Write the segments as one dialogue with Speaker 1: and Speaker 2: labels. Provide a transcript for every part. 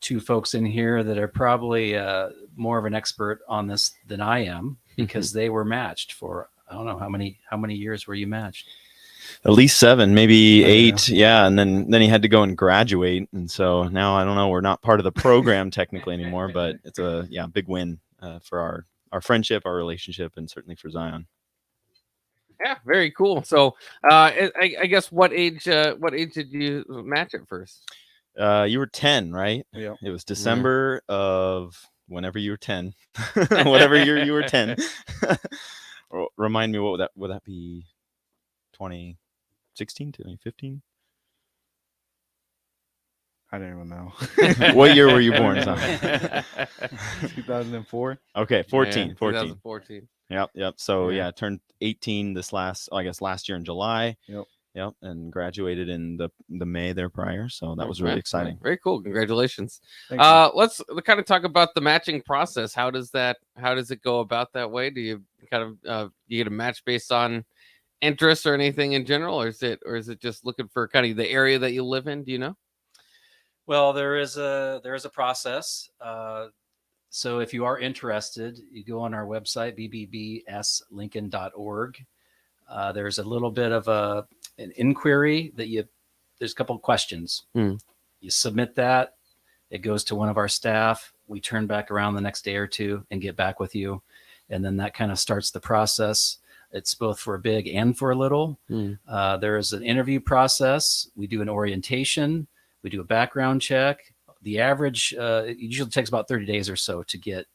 Speaker 1: two folks in here that are probably more of an expert on this than I am, because they were matched for, I don't know, how many years were you matched?
Speaker 2: At least 7, maybe 8. Yeah. And then he had to go and graduate. And so now, I don't know, we're not part of the program technically anymore, but it's a big win for our friendship, our relationship, and certainly for Zion.
Speaker 3: Yeah, very cool. So I guess what age did you match at first?
Speaker 2: You were 10, right?
Speaker 4: Yeah.
Speaker 2: It was December of whenever you were 10. Whatever year you were 10. Remind me, what would that be? 2016, 2015?
Speaker 4: I don't even know.
Speaker 2: What year were you born, son?
Speaker 4: 2004.
Speaker 2: Okay, 14.
Speaker 3: Yeah, 2014.
Speaker 2: Yep. So
Speaker 3: Yeah.
Speaker 2: yeah, turned 18 last year in July.
Speaker 4: Yep.
Speaker 2: And graduated in the May there prior. So that was really exciting.
Speaker 3: Very cool. Congratulations.
Speaker 4: Thank you.
Speaker 3: Let's kind of talk about the matching process. How does it go about that way? Do you kind of you get a match based on interest or anything in general, or is it just looking for kind of the area that you live in? Do you know?
Speaker 1: Well, there is a process. So if you are interested, you go on our website, bbbslincoln.org. There's a little bit of an inquiry that there's a couple of questions. You submit that, it goes to one of our staff. We turn back around the next day or two and get back with you. And then that kind of starts the process. It's both for a big and for a little. There is an interview process. We do an orientation. We do a background check. The average, it usually takes about 30 days or so to get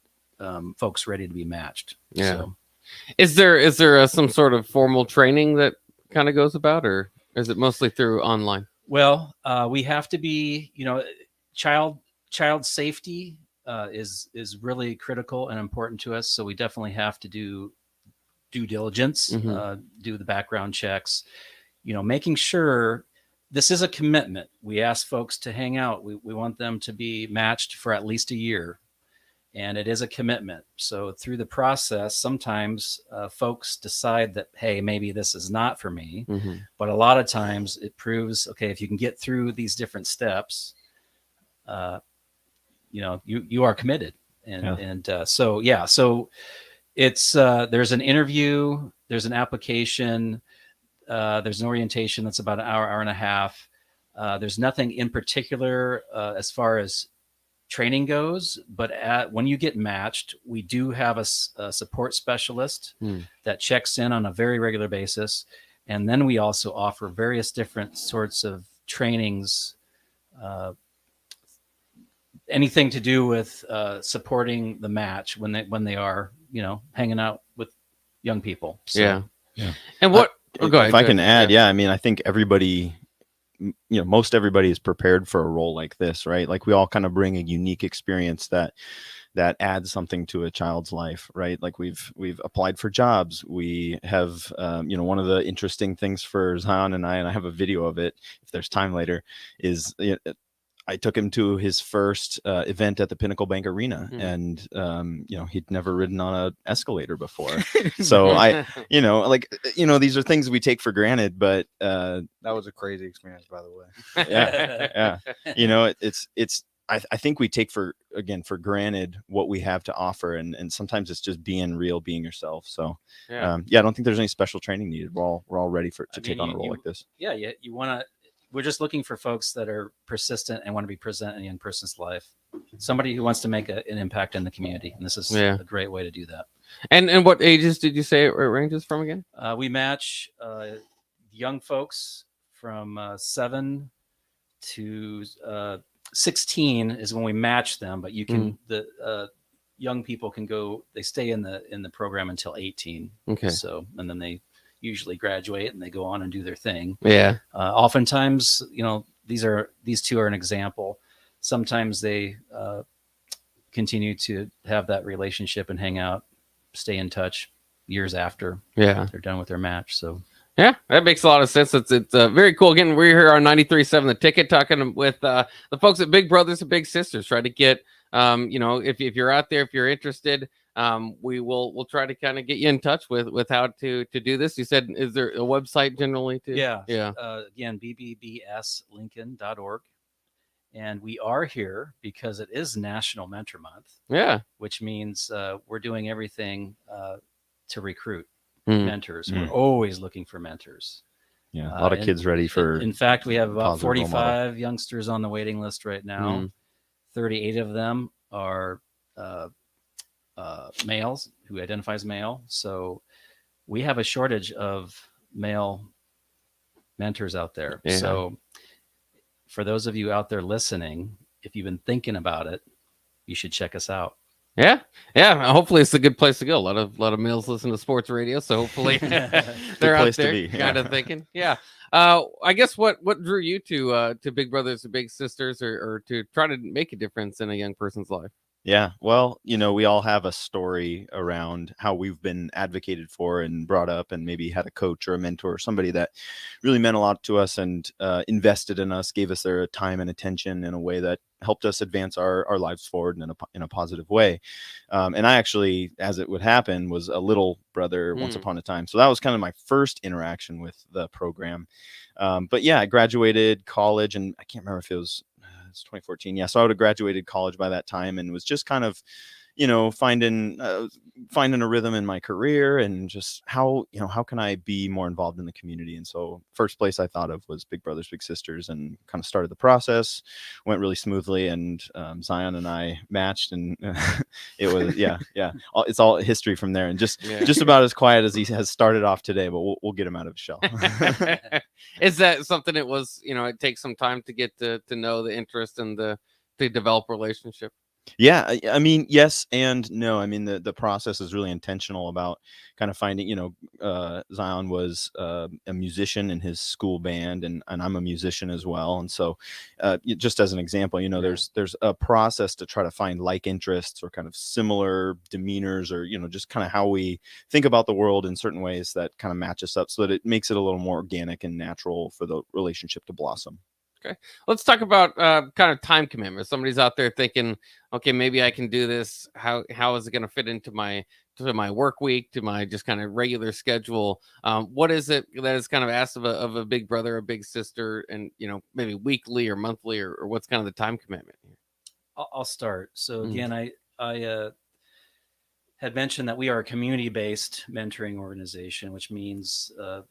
Speaker 1: folks ready to be matched.
Speaker 3: Yeah.
Speaker 1: So,
Speaker 3: Is there some sort of formal training that kind of goes about, or is it mostly through online?
Speaker 1: well, we have to be, child safety is really critical and important to us. So we definitely have to do due diligence, do the background checks, making sure this is a commitment. We ask folks to hang out. We want them to be matched for at least a year. And it is a commitment. So through the process, sometimes folks decide that, hey, maybe this is not for me. But a lot of times it proves, okay, if you can get through these different steps, you are committed. So it's there's an interview, there's an application, there's an orientation that's about an hour and a half. There's nothing in particular as far as training goes, but when you get matched, we do have a support specialist that checks in on a very regular basis. And then we also offer various different sorts of trainings, anything to do with supporting the match when they are, hanging out with young people. So,
Speaker 3: yeah. And what,
Speaker 2: go ahead, if I can add, I mean, I think everybody, most everybody is prepared for a role like this, right? Like we all kind of bring a unique experience that adds something to a child's life, right? Like we've applied for jobs. We have, one of the interesting things for Zion and I have a video of it, if there's time later, is I took him to his first event at the Pinnacle Bank Arena, and he'd never ridden on an escalator before. So these are things we take for granted, but
Speaker 4: that was a crazy experience, by the way.
Speaker 2: Yeah. I think we take for granted what we have to offer, and sometimes it's just being real, being yourself. So I don't think there's any special training needed. We're all ready to take on a role like this.
Speaker 1: Yeah, you want to. We're just looking for folks that are persistent and want to be present in a young person's life. Somebody who wants to make an impact in the community. And this is a great way to do that.
Speaker 3: And what ages did you say it ranges from again?
Speaker 1: We match young folks from 7 to 16 is when we match them. But you can, the young people can go, they stay in the program until 18.
Speaker 3: Okay.
Speaker 1: So, and then they usually graduate and they go on and do their thing.
Speaker 3: Yeah.
Speaker 1: Oftentimes, these two are an example. Sometimes they continue to have that relationship and hang out, stay in touch years after they're done with their match. So
Speaker 3: yeah, that makes a lot of sense. It's very cool. Again, we're here on 93.7 The Ticket, talking with the folks at Big Brothers and Big Sisters, trying to get, if you're out there, if you're interested, we'll try to kind of get you in touch with how to do this. You said, is there a website generally too?
Speaker 1: Yeah. Again, bbbslincoln.org. And we are here because it is National Mentor Month,
Speaker 3: Yeah.
Speaker 1: which means we're doing everything to recruit
Speaker 3: Hmm.
Speaker 1: mentors.
Speaker 2: Mm.
Speaker 1: We're always looking for mentors.
Speaker 2: Yeah, a lot of
Speaker 1: and
Speaker 2: kids ready for.
Speaker 1: In fact, we have about
Speaker 2: positive role model.
Speaker 1: 45 youngsters on the waiting list right now.
Speaker 3: Mm.
Speaker 1: 38 of them are males who identify as male. So we have a shortage of male mentors out there.
Speaker 3: Yeah.
Speaker 1: So for those of you out there listening, if you've been thinking about it, you should check us out.
Speaker 3: Yeah. Hopefully, it's a good place to go. A lot of males listen to sports radio, so hopefully they're out
Speaker 2: place to
Speaker 3: there
Speaker 2: be,
Speaker 3: kind of
Speaker 2: yeah.
Speaker 3: thinking. Yeah. I guess what drew you to Big Brothers and Big Sisters, or to try to make a difference in a young person's life?
Speaker 2: Yeah, well, we all have a story around how we've been advocated for and brought up, and maybe had a coach or a mentor or somebody that really meant a lot to us and invested in us, gave us their time and attention in a way that helped us advance our lives forward in a positive way. And I actually, as it would happen, was a little brother once upon a time. So that was kind of my first interaction with the program. But yeah, I graduated college, and I can't remember if it was 2014. Yeah. So I would have graduated college by that time, and was just kind of, finding a rhythm in my career, and just how can I be more involved in the community. And so first place I thought of was Big Brothers Big Sisters, and kind of started the process. Went really smoothly, and Zion and I matched, and it was yeah. It's all history from there, and just about as quiet as he has started off today, but we'll get him out of his shell.
Speaker 3: Is that something it was, it takes some time to get to know the interest and to develop a relationship?
Speaker 2: Yeah, I mean, yes and no. I mean, the process is really intentional about kind of finding, Zion was a musician in his school band, and I'm a musician as well. And so just as an example, there's a process to try to find like interests or kind of similar demeanors, or, just kind of how we think about the world in certain ways that kind of match us up, so that it makes it a little more organic and natural for the relationship to blossom.
Speaker 3: Okay, let's talk about kind of time commitment. Somebody's out there thinking, okay, maybe I can do this. How is it going to fit into my work week, to my just kind of regular schedule? What is it that is kind of asked of a big brother, a big sister, and maybe weekly or monthly, or what's kind of the time commitment here?
Speaker 1: I'll start. So again, I had mentioned that we are a community-based mentoring organization, which means the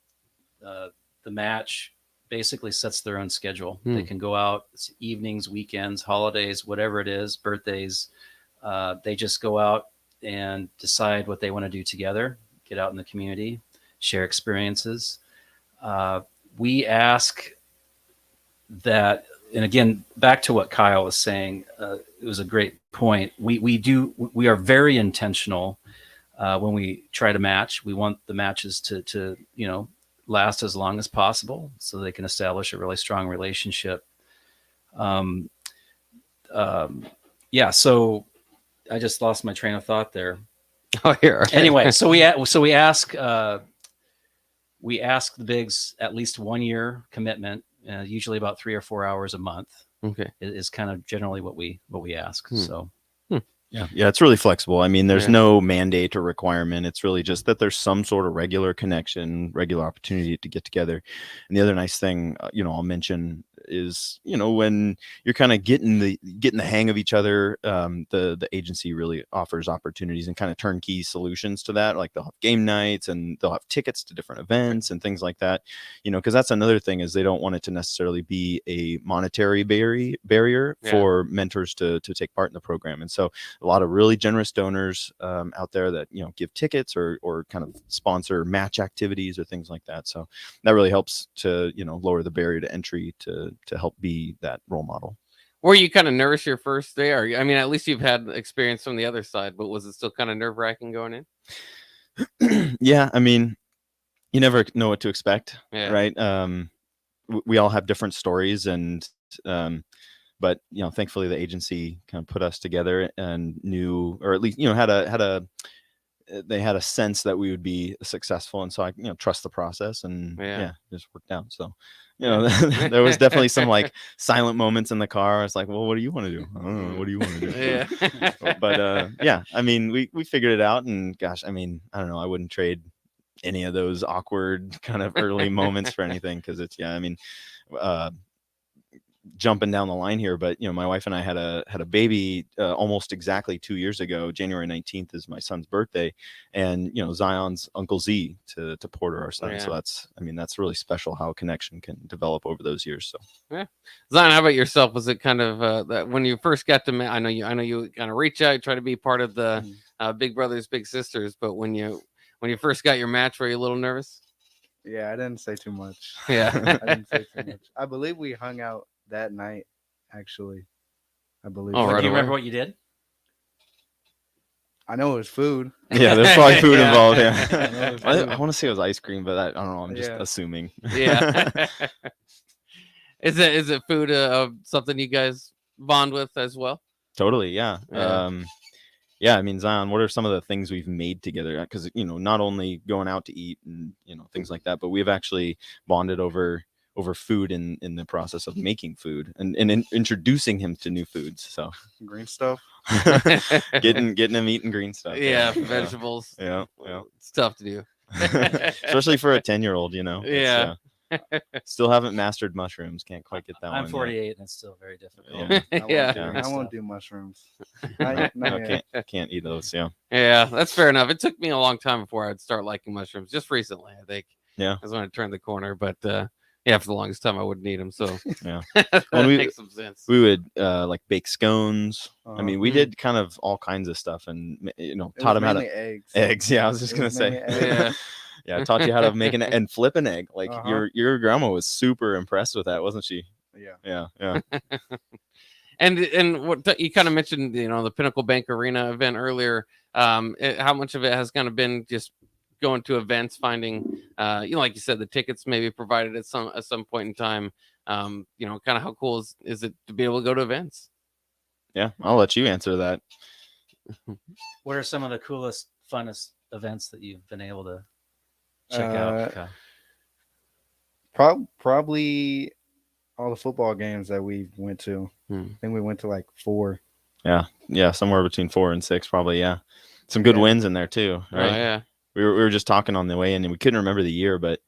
Speaker 1: match basically sets their own schedule. They can go out evenings, weekends, holidays, whatever it is, birthdays. They just go out and decide what they want to do together, get out in the community, share experiences. We ask that, and again, back to what Kyle was saying, it was a great point. We are very intentional when we try to match. We want the matches to last as long as possible, so they can establish a really strong relationship. So I just lost my train of thought there.
Speaker 3: Oh, here.
Speaker 1: Anyway, so we ask the bigs at least 1 year commitment, usually about 3 or 4 hours a month.
Speaker 3: Okay,
Speaker 1: is kind of generally what we ask. So.
Speaker 2: Yeah, it's really flexible. I mean, there's no mandate or requirement. It's really just that there's some sort of regular connection, regular opportunity to get together. And the other nice thing, I'll mention is, when you're kind of getting the hang of each other, the agency really offers opportunities and kind of turnkey solutions to that. Like they'll have game nights, and they'll have tickets to different events and things like that. Because that's another thing, is they don't want it to necessarily be a monetary barrier for mentors to take part in the program. And so a lot of really generous donors out there that give tickets or kind of sponsor match activities or things like that. So that really helps to lower the barrier to entry to help be that role model.
Speaker 3: Were you kind of nervous your first day? Or, I mean, at least you've had experience from the other side, but was it still kind of nerve-wracking going
Speaker 2: in? Yeah, I mean, you never know what to expect, right? We all have different stories, and but thankfully the agency kind of put us together and knew, or at least they had a sense that we would be successful, and so I trust the process, and just worked out. So there was definitely some like silent moments in the car. I was like, well, what do you want to do? I don't know, what do you want to do? But I mean, we figured it out, and gosh, I mean, I don't know, I wouldn't trade any of those awkward kind of early moments for anything, because it's jumping down the line here, but my wife and I had a baby almost exactly 2 years ago. January 19th is my son's birthday, and Zion's Uncle Z to Porter, our son.
Speaker 3: Yeah.
Speaker 2: So that's really special how a connection can develop over those years. So
Speaker 3: Zion, how about yourself? Was it kind of that when you first got to I know you kind of reach out, try to be part of the Big Brothers Big Sisters, but when you first got your match, were you a little nervous?
Speaker 4: Yeah, I didn't say too much.
Speaker 3: Yeah.
Speaker 4: I didn't say too much. I believe we hung out that night, actually. I believe.
Speaker 3: Oh,
Speaker 1: Do
Speaker 3: right
Speaker 1: you
Speaker 3: away.
Speaker 1: remember what you did?
Speaker 4: I know it was food.
Speaker 2: yeah, there's probably food
Speaker 3: Yeah.
Speaker 2: involved.
Speaker 4: I
Speaker 2: Yeah,
Speaker 4: know it was
Speaker 2: I
Speaker 4: food.
Speaker 2: want to say it was ice cream, but I don't know. I'm just
Speaker 4: Yeah.
Speaker 2: assuming.
Speaker 3: Yeah. Is it food something you guys bond with as well?
Speaker 2: Totally, yeah.
Speaker 3: Yeah.
Speaker 2: Yeah, I mean, Zion, what are some of the things we've made together? Because not only going out to eat and things like that, but we've actually bonded over food in the process of making food and introducing him to new foods. So
Speaker 4: Green stuff.
Speaker 2: getting him eating green stuff.
Speaker 3: Yeah, vegetables.
Speaker 2: Yeah.
Speaker 3: It's tough to do.
Speaker 2: Especially for a 10-year-old, It's,
Speaker 3: Yeah.
Speaker 2: still haven't mastered mushrooms. Can't quite get that one.
Speaker 1: I'm
Speaker 2: yet.
Speaker 1: 48 and it's still very difficult.
Speaker 2: Yeah.
Speaker 3: Yeah.
Speaker 4: I won't do mushrooms. Not
Speaker 2: No,
Speaker 4: yet.
Speaker 2: can't eat those. Yeah.
Speaker 3: Yeah, that's fair enough. It took me a long time before I'd start liking mushrooms. Just recently, I think.
Speaker 2: Yeah.
Speaker 3: That's when I turned the corner. But yeah, for the longest time, I wouldn't eat them. So
Speaker 2: Yeah.
Speaker 3: that
Speaker 2: When we-
Speaker 3: makes some sense.
Speaker 2: We would like bake scones. I mean, we
Speaker 3: Mhm.
Speaker 2: did kind of all kinds of stuff, and
Speaker 4: It
Speaker 2: taught
Speaker 4: was
Speaker 2: him how to
Speaker 4: mainly eggs.
Speaker 2: eggs. Yeah, I was just
Speaker 4: It
Speaker 2: gonna
Speaker 4: was
Speaker 2: say.
Speaker 4: mainly eggs.
Speaker 3: Yeah.
Speaker 2: Yeah, I taught you how to make and flip an egg. Like
Speaker 4: Uh-huh.
Speaker 2: your grandma was super impressed with that, wasn't she?
Speaker 4: Yeah.
Speaker 2: Yeah.
Speaker 3: And what you kind of mentioned, the Pinnacle Bank Arena event earlier. How much of it has kind of been just going to events, finding, like you said, the tickets maybe provided at some point in time. Kind of how cool is it to be able to go to events?
Speaker 2: Yeah, I'll let you answer that.
Speaker 1: What are some of the coolest, funnest events that you've been able to check
Speaker 4: Uh,
Speaker 1: out? Kyle?
Speaker 4: Probably all the football games that we went to. I think we went to like 4.
Speaker 2: Yeah, somewhere between 4 and 6, probably. Yeah, some good
Speaker 4: Yeah.
Speaker 2: wins in there too. Right?
Speaker 3: Oh, yeah.
Speaker 2: We were just talking on the way in, and we couldn't remember the year, but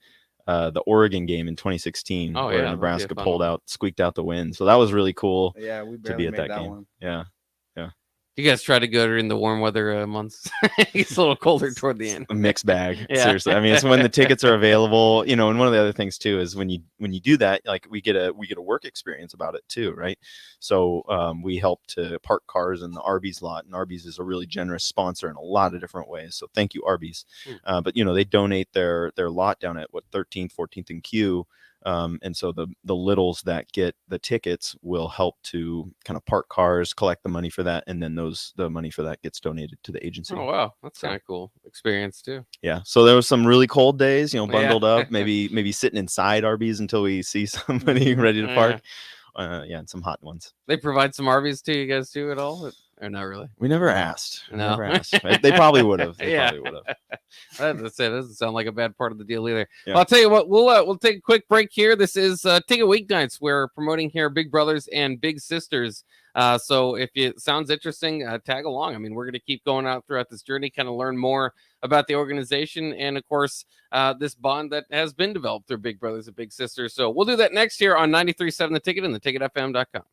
Speaker 2: the Oregon game in 2016,
Speaker 3: Oh,
Speaker 2: where
Speaker 3: yeah, that'd be a
Speaker 2: Nebraska
Speaker 3: fun
Speaker 2: squeaked out the win. So that was really cool
Speaker 4: Yeah, we
Speaker 2: to
Speaker 4: barely
Speaker 2: be at
Speaker 4: made
Speaker 2: that game.
Speaker 4: one.
Speaker 2: Yeah.
Speaker 3: You guys try to go during the warm weather months. It's a little colder toward the end.
Speaker 2: A mixed bag.
Speaker 3: Yeah.
Speaker 2: Seriously. I mean, it's when the tickets are available, and one of the other things too is when you do that, like we get a work experience about it too, right? So we help to park cars in the Arby's lot, and Arby's is a really generous sponsor in a lot of different ways. So thank you, Arby's. But they donate their lot down at 13th, 14th and Q. And so the littles that get the tickets will help to kind of park cars, collect the money for that, and then the money for that gets donated to the agency.
Speaker 3: Oh, wow. That's kind of cool experience too.
Speaker 2: Yeah. So there was some really cold days, bundled
Speaker 3: Yeah.
Speaker 2: up, maybe sitting inside Arby's until we see somebody ready to park. And some hot ones.
Speaker 3: They provide some Arby's to you guys too at all? Or not really?
Speaker 2: We never asked. We
Speaker 3: No.
Speaker 2: never asked. They probably would have.
Speaker 3: Yeah.
Speaker 2: Probably would have.
Speaker 3: That's it. Doesn't sound like a bad part of the deal either.
Speaker 2: Yeah.
Speaker 3: Well, I'll tell you what. We'll take a quick break here. This is Ticket Weeknights. We're promoting here Big Brothers and Big Sisters. So if it sounds interesting, tag along. I mean, we're going to keep going out throughout this journey, kind of learn more about the organization and, of course, this bond that has been developed through Big Brothers and Big Sisters. So we'll do that next here on 93.7 The Ticket and theticketfm.com.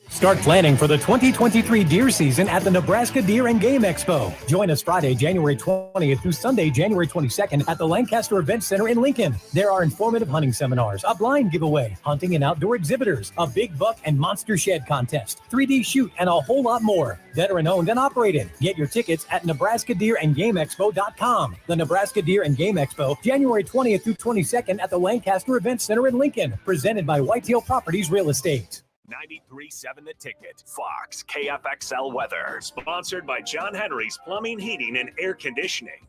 Speaker 5: Start planning for the 2023 deer season at the Nebraska Deer and Game Expo. Join us Friday, January 20th through Sunday, January 22nd at the Lancaster Event Center in Lincoln. There are informative hunting seminars, a blind giveaway, hunting and outdoor exhibitors, a big buck and monster shed contest, 3D shoot, and a whole lot more. Veteran owned and operated. Get your tickets at NebraskaDeerAndGameExpo.com. The Nebraska Deer and Game Expo, January 20th through 22nd at the Lancaster Event Center in Lincoln. Presented by Whitetail Properties Real Estate.
Speaker 6: 93.7 The Ticket, Fox, KFXL weather. Sponsored by John Henry's Plumbing, Heating, and Air Conditioning.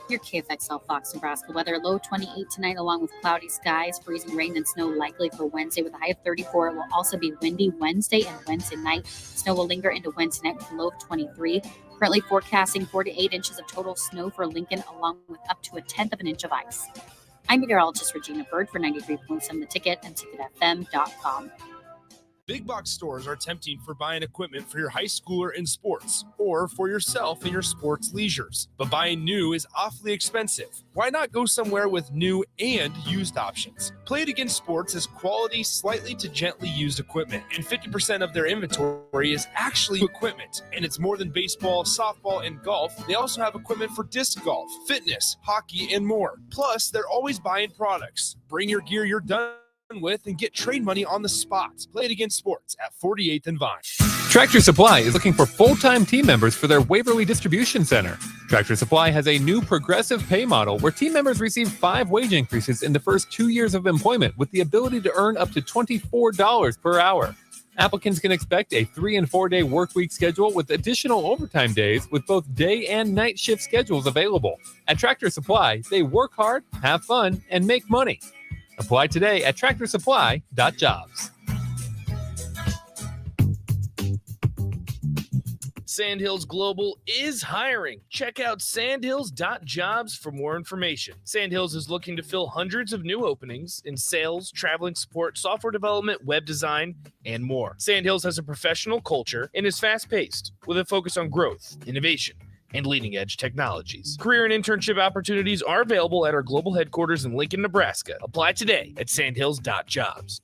Speaker 7: Your KFXL Fox Nebraska weather, low 28 tonight, along with cloudy skies, freezing rain and snow likely for Wednesday with a high of 34. It will also be windy Wednesday and Wednesday night. Snow will linger into Wednesday night with a low of 23. Currently forecasting 4 to 8 inches of total snow for Lincoln, along with up to 1/10 of an inch of ice. I'm meteorologist Regina Bird for 93.7 The Ticket and TicketFM.com.
Speaker 8: Big box stores are tempting for buying equipment for your high schooler in sports or for yourself in your sports leisures. But buying new is awfully expensive. Why not go somewhere with new and used options? Play It Again Sports has quality, slightly to gently used equipment, and 50% of their inventory is actually equipment. And it's more than baseball, softball, and golf. They also have equipment for disc golf, fitness, hockey, and more. Plus, they're always buying products. Bring your gear you're done with and get trade money on the spot. Play It Again Sports at 48th and Vine.
Speaker 9: Tractor Supply is looking for full-time team members for their Waverly Distribution Center. Tractor Supply has a new progressive pay model where team members receive 5 wage increases in the first 2 years of employment with the ability to earn up to $24 per hour. Applicants can expect a 3- and 4-day work week schedule with additional overtime days with both day and night shift schedules available. At Tractor Supply, they work hard, have fun, and make money. Apply today at tractorsupply.jobs.
Speaker 8: Sandhills Global is hiring. Check out sandhills.jobs for more information. Sandhills is looking to fill hundreds of new openings in sales, traveling support, software development, web design, and more. Sandhills has a professional culture and is fast-paced with a focus on growth, innovation, and leading-edge technologies. Career and internship opportunities are available at our global headquarters in Lincoln, Nebraska. Apply today at sandhills.jobs.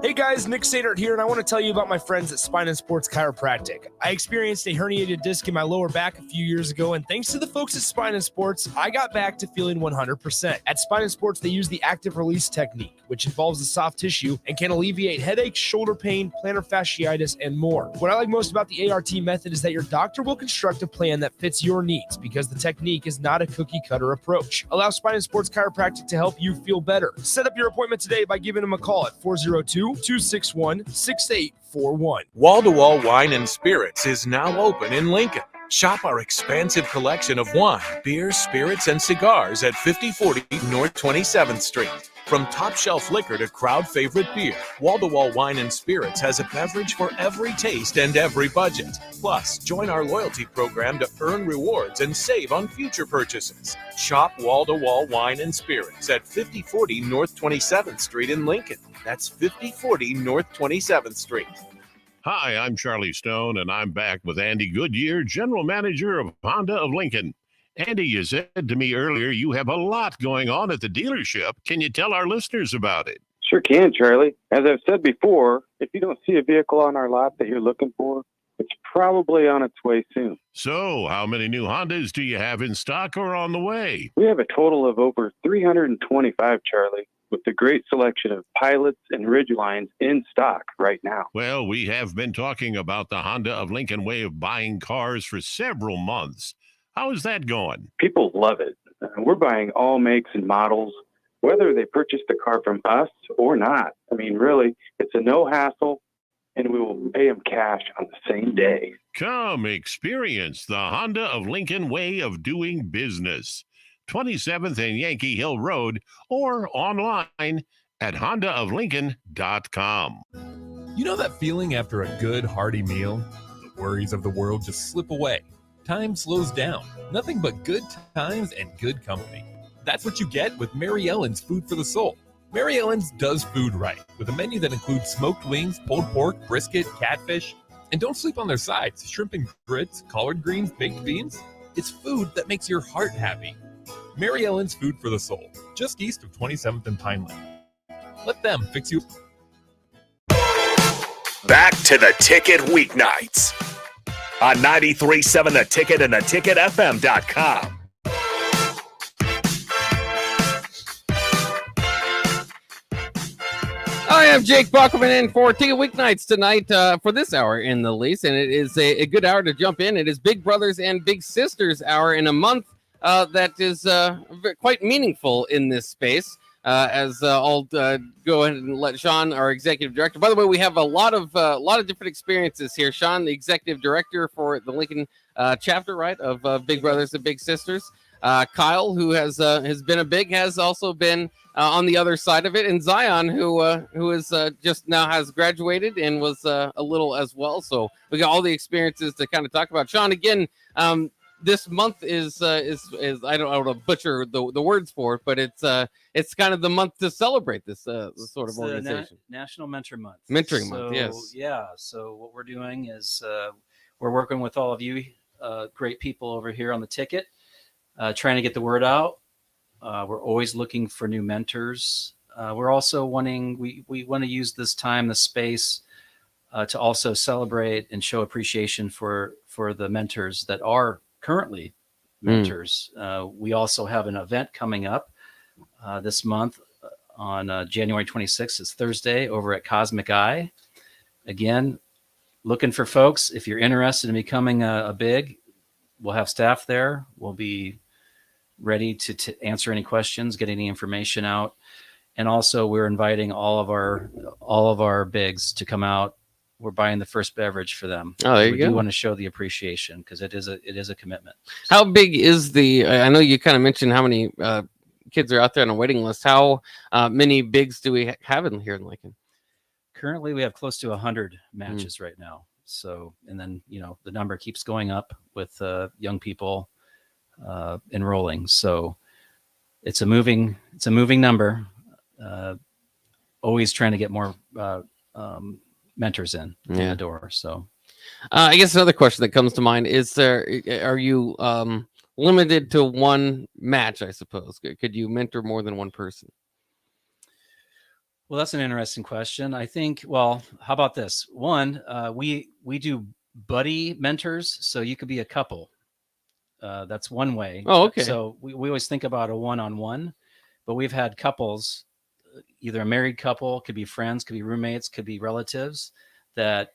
Speaker 8: Hey guys, Nick Sadert here, and I want to tell you about my friends at Spine and Sports Chiropractic. I experienced a herniated disc in my lower back a few years ago, and thanks to the folks at Spine and Sports, I got back to feeling 100%. At Spine and Sports, they use the active release technique, which involves the soft tissue and can alleviate headaches, shoulder pain, plantar fasciitis, and more. What I like most about the ART method is that your doctor will construct a plan that fits your needs because the technique is not a cookie-cutter approach. Allow Spine and Sports Chiropractic to help you feel better. Set up your appointment today by giving them a call at 402-261-6841.
Speaker 10: Wall-to-Wall Wine and Spirits is now open in Lincoln. Shop our expansive collection of wine, beer, spirits, and cigars at 5040 North 27th Street. From top shelf liquor to crowd favorite beer, Wall-to-Wall Wine and Spirits has a beverage for every taste and every budget. Plus, join our loyalty program to earn rewards and save on future purchases. Shop Wall-to-Wall Wine and Spirits at 5040 North 27th Street in Lincoln. That's 5040 North 27th Street.
Speaker 11: Hi, I'm Charlie Stone, and I'm back with Andy Goodyear, General Manager of Honda of Lincoln. Andy, you said to me earlier you have a lot going on at the dealership. Can you tell our listeners about it?
Speaker 12: Sure can, Charlie. As I've said before, if you don't see a vehicle on our lot that you're looking for, it's probably on its way soon.
Speaker 11: So, how many new Hondas do you have in stock or on the way?
Speaker 12: We have a total of over 325, Charlie, with a great selection of Pilots and Ridgelines in stock right now.
Speaker 11: Well, we have been talking about the Honda of Lincoln way of buying cars for several months. How is that going?
Speaker 12: People love it. We're buying all makes and models, whether they purchase the car from us or not. I mean, really, it's a no hassle, and we will pay them cash on the same day.
Speaker 11: Come experience the Honda of Lincoln way of doing business. 27th and Yankee Hill Road, or online at hondaoflincoln.com.
Speaker 9: You know that feeling after a good, hearty meal? The worries of the world just slip away. Time slows down. Nothing but good times and good company. That's what you get with Mary Ellen's Food for the Soul. Mary Ellen's does food right, with a menu that includes smoked wings, pulled pork, brisket, catfish. And don't sleep on their sides, shrimp and grits, collard greens, baked beans. It's food that makes your heart happy. Mary Ellen's Food for the Soul, just east of 27th and Pineland. Let them fix you.
Speaker 6: Back to the Ticket weeknights on 93.7 The Ticket and theticketfm.com.
Speaker 3: I am Jake Buckman in for Ticket Weeknights tonight for this hour in the lease, and it is a good hour to jump in. It is Big Brothers and Big Sisters hour in a month that is quite meaningful in this space. I'll go ahead and let Sean, our executive director. By the way, we have a lot of different experiences here. Sean, the executive director for the Lincoln chapter, right, of Big Brothers and Big Sisters. Kyle, who has been a big, has also been on the other side of it, and Zion, who is just now has graduated and was a little as well. So we got all the experiences to kind of talk about. Sean, again, this month is I don't want to butcher the words for it, but it's kind of the month to celebrate this sort of
Speaker 1: It's the
Speaker 3: organization.
Speaker 1: National Mentor Month.
Speaker 3: Mentoring Month, yes.
Speaker 1: Yeah. So what we're doing is we're working with all of you great people over here on the ticket, trying to get the word out. We're always looking for new mentors. We're also we want to use this time, the space, to also celebrate and show appreciation for the mentors that are currently mentors. We also have an event coming up this month on January 26th. It's Thursday over at Cosmic Eye. Again, looking for folks. If you're interested in becoming a big, we'll have staff there. We'll be ready to answer any questions, get any information out. And also we're inviting all of our bigs to come out. We're buying the first beverage for them.
Speaker 3: Oh, there you
Speaker 1: we
Speaker 3: go.
Speaker 1: do want to show the appreciation because it is a commitment.
Speaker 3: How big is I know you kind of mentioned how many kids are out there on a waiting list. How many bigs do we have here in Lincoln?
Speaker 1: Currently, we have close to 100 matches right now. So, and then, the number keeps going up with young people enrolling. So it's a moving number. Always trying to get more mentors in the door. So
Speaker 3: I guess another question that comes to mind is are you limited to one match, I suppose? Could you mentor more than one person?
Speaker 1: Well, that's an interesting question. I think, how about this? One, we do buddy mentors. So you could be a couple. That's one way.
Speaker 3: Oh, okay.
Speaker 1: So we always think about a one-on-one, but we've had couples, either a married couple, could be friends, could be roommates, could be relatives that,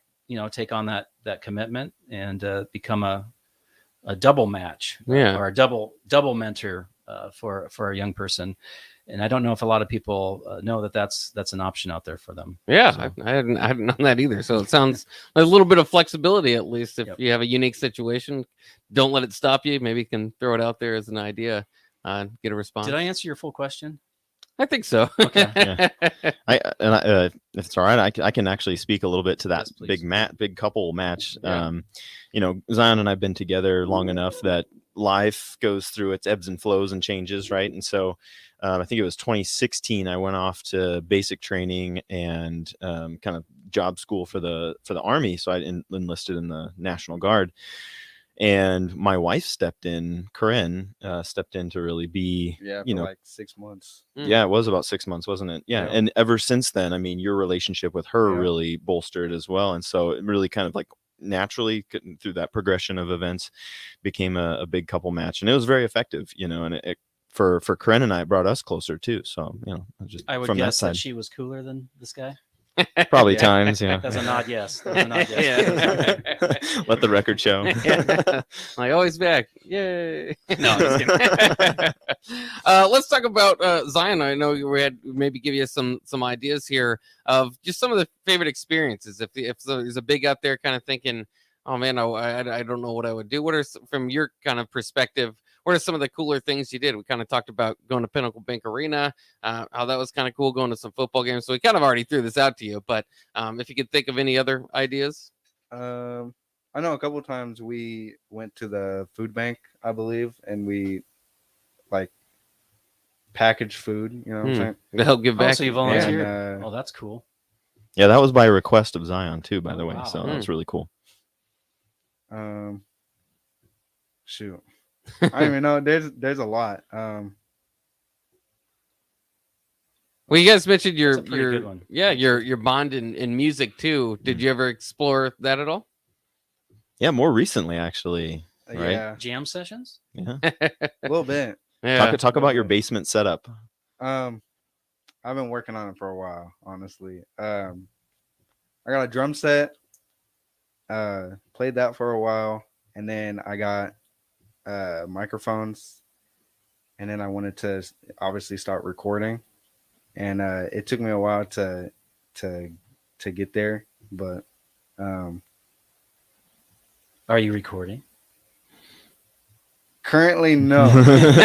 Speaker 1: take on that commitment and become a double match or a double mentor for a young person. And I don't know if a lot of people know that that's an option out there for them.
Speaker 3: Yeah,
Speaker 1: So,
Speaker 3: I hadn't known that either. So it sounds like a little bit of flexibility, at least if you have a unique situation. Don't let it stop you. Maybe you can throw it out there as an idea and get a response.
Speaker 1: did I answer your full question?
Speaker 3: I think so.
Speaker 1: Okay.
Speaker 2: If it's all right, I can actually speak a little bit to that big couple match.
Speaker 3: Yeah.
Speaker 2: Zion and I've been together long enough that life goes through its ebbs and flows and changes, right? And so I think it was 2016. I went off to basic training and kind of job school for the Army. So I enlisted in the National Guard. And my wife stepped in, Corinne, stepped in to really be,
Speaker 4: like 6 months.
Speaker 2: Yeah, it was about 6 months, wasn't it? Yeah. And ever since then, I mean, your relationship with her really bolstered as well. And so it really kind of like naturally through that progression of events became a big couple match. And it was very effective, and it for Corinne and I, it brought us closer too. So, just
Speaker 1: I would
Speaker 2: from
Speaker 1: guess
Speaker 2: that
Speaker 1: that
Speaker 2: side.
Speaker 1: she was cooler than this guy.
Speaker 2: Probably times, yeah.
Speaker 1: That's a nod yes. That's a nod yes.
Speaker 2: Let the record show.
Speaker 3: Like always back. Yay.
Speaker 1: No, I'm just kidding.
Speaker 3: Let's talk about Zion. I know we had maybe give you some ideas here of just some of the favorite experiences. If there's a big out there kind of thinking, oh man, I don't know what I would do. What are, from your kind of perspective, what are some of the cooler things you did? We kind of talked about going to Pinnacle Bank Arena, how that was kind of cool, going to some football games. So we kind of already threw this out to you, but if you could think of any other ideas.
Speaker 4: I know a couple of times we went to the food bank, I believe, and we like packaged food, you know what I'm saying?
Speaker 3: To help give back.
Speaker 1: So you volunteered?
Speaker 4: And,
Speaker 1: Oh, that's cool.
Speaker 2: Yeah, that was by request of Zion too, by the way.
Speaker 1: wow.
Speaker 2: So that's really cool.
Speaker 4: Shoot. I don't even know. There's a lot.
Speaker 3: Well, you guys mentioned
Speaker 1: That's a pretty good one.
Speaker 3: your bond in music too. Did you ever explore that at all?
Speaker 2: Yeah, more recently actually. Right?
Speaker 4: Yeah,
Speaker 1: Jam sessions?
Speaker 2: Yeah.
Speaker 4: a little bit.
Speaker 3: Yeah.
Speaker 2: Talk about your basement setup.
Speaker 4: I've been working on it for a while, honestly. I got a drum set. Played that for a while, and then I got microphones, and then I wanted to obviously start recording, and it took me a while to get there, but
Speaker 1: Are you recording?
Speaker 4: currently no.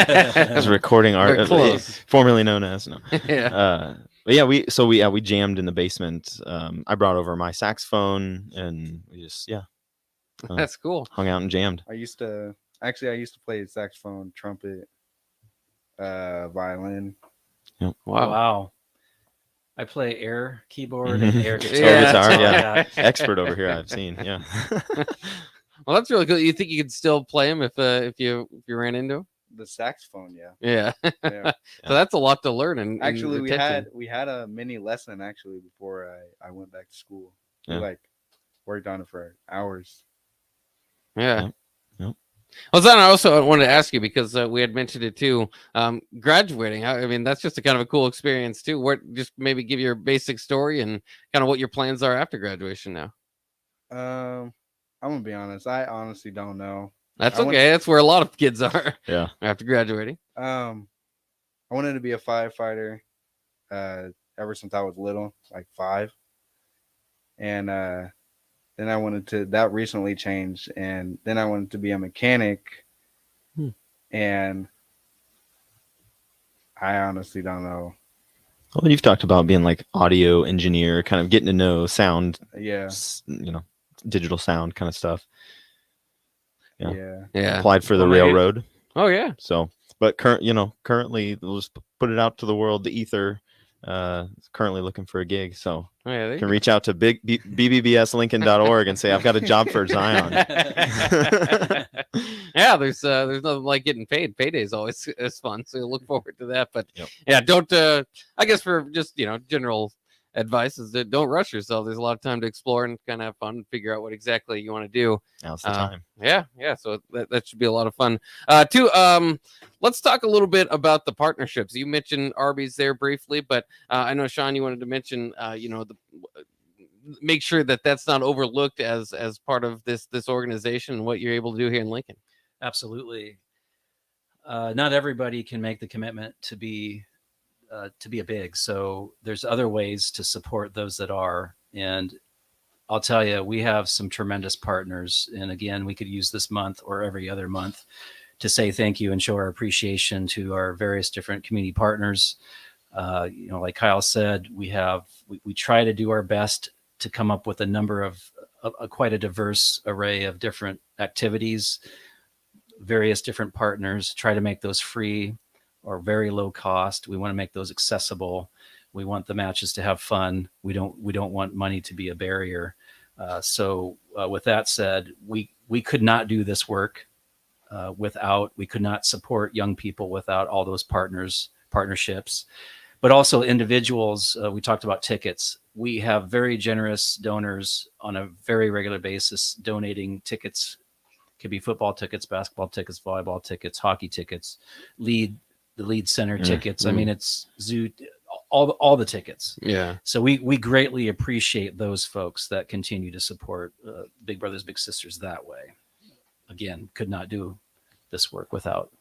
Speaker 2: As a recording
Speaker 3: Very
Speaker 2: art,
Speaker 3: close.
Speaker 2: formerly known as no.
Speaker 3: Yeah.
Speaker 2: But yeah, we jammed in the basement. I brought over my saxophone, and we just
Speaker 3: That's cool.
Speaker 2: hung out and jammed.
Speaker 4: I used to Actually, I used to play saxophone, trumpet, violin.
Speaker 2: Yep.
Speaker 1: Wow. I play air keyboard
Speaker 2: Mhm.
Speaker 1: and air guitar.
Speaker 2: Air
Speaker 1: That's
Speaker 2: guitar,
Speaker 1: all I
Speaker 2: yeah.
Speaker 1: got.
Speaker 2: Expert over here, I've seen. Yeah.
Speaker 3: Well, that's really cool. You think you could still play them if you ran into them?
Speaker 4: The saxophone, yeah.
Speaker 3: Yeah.
Speaker 4: Yeah.
Speaker 3: So that's a lot to learn. And
Speaker 4: Actually, we had a mini lesson actually before I went back to school.
Speaker 2: Yeah.
Speaker 4: We like worked on it for hours.
Speaker 3: Yeah.
Speaker 2: Yep. Yep.
Speaker 3: Well, Zan, I also wanted to ask you because we had mentioned it too. Graduating, I mean, that's just a kind of a cool experience too. What, just maybe give your basic story and kind of what your plans are after graduation now.
Speaker 4: I'm gonna be honest. I honestly don't know.
Speaker 3: That's
Speaker 4: I
Speaker 3: okay.
Speaker 4: want-
Speaker 3: That's where a lot of kids are.
Speaker 2: Yeah.
Speaker 3: After graduating.
Speaker 4: I wanted to be a firefighter ever since I was little, like 5. And then I wanted to, that recently changed, and then I wanted to be a mechanic. And I honestly don't know.
Speaker 2: Well, you've talked about being like audio engineer, kind of getting to know sound,
Speaker 4: Yeah.
Speaker 2: Digital sound kind of stuff.
Speaker 3: Yeah.
Speaker 2: Applied for the
Speaker 3: Well, maybe-
Speaker 2: railroad.
Speaker 3: Oh yeah.
Speaker 2: So, but currently, we'll just put it out to the world. The ether, currently looking for a gig. So
Speaker 3: Oh, yeah, there you
Speaker 2: can
Speaker 3: go.
Speaker 2: reach out to bbbslincoln.org and say I've got a job for Zion.
Speaker 3: Yeah, there's nothing like getting paid. Payday is always is fun, so look forward to that. But
Speaker 2: Yep.
Speaker 3: yeah, don't. I guess for just general advice is that don't rush yourself. There's a lot of time to explore and kind of have fun and figure out what exactly you want to do.
Speaker 2: Now's the time.
Speaker 3: Yeah. So that should be a lot of fun. Let's talk a little bit about the partnerships. You mentioned Arby's there briefly, but I know Sean, you wanted to mention, make sure that that's not overlooked as part of this organization and what you're able to do here in Lincoln.
Speaker 1: Absolutely. Not everybody can make the commitment to be a big. So there's other ways to support those that are. And I'll tell you, we have some tremendous partners. And again, we could use this month or every other month to say thank you and show our appreciation to our various different community partners. Like Kyle said, we try to do our best to come up with a number of quite a diverse array of different activities, various different partners, try to make those free or very low cost. We want to make those accessible. We want the matches to have fun. We don't want money to be a barrier. So with that said, we could not do this work we could not support young people without all those partnerships, but also individuals. We talked about tickets. We have very generous donors on a very regular basis donating tickets. Could be football tickets, basketball tickets, volleyball tickets, hockey tickets, the lead center tickets. I mean, it's zoo, all the tickets.
Speaker 3: Yeah.
Speaker 1: So we greatly appreciate those folks that continue to support Big Brothers Big Sisters that way. Again, could not do this work without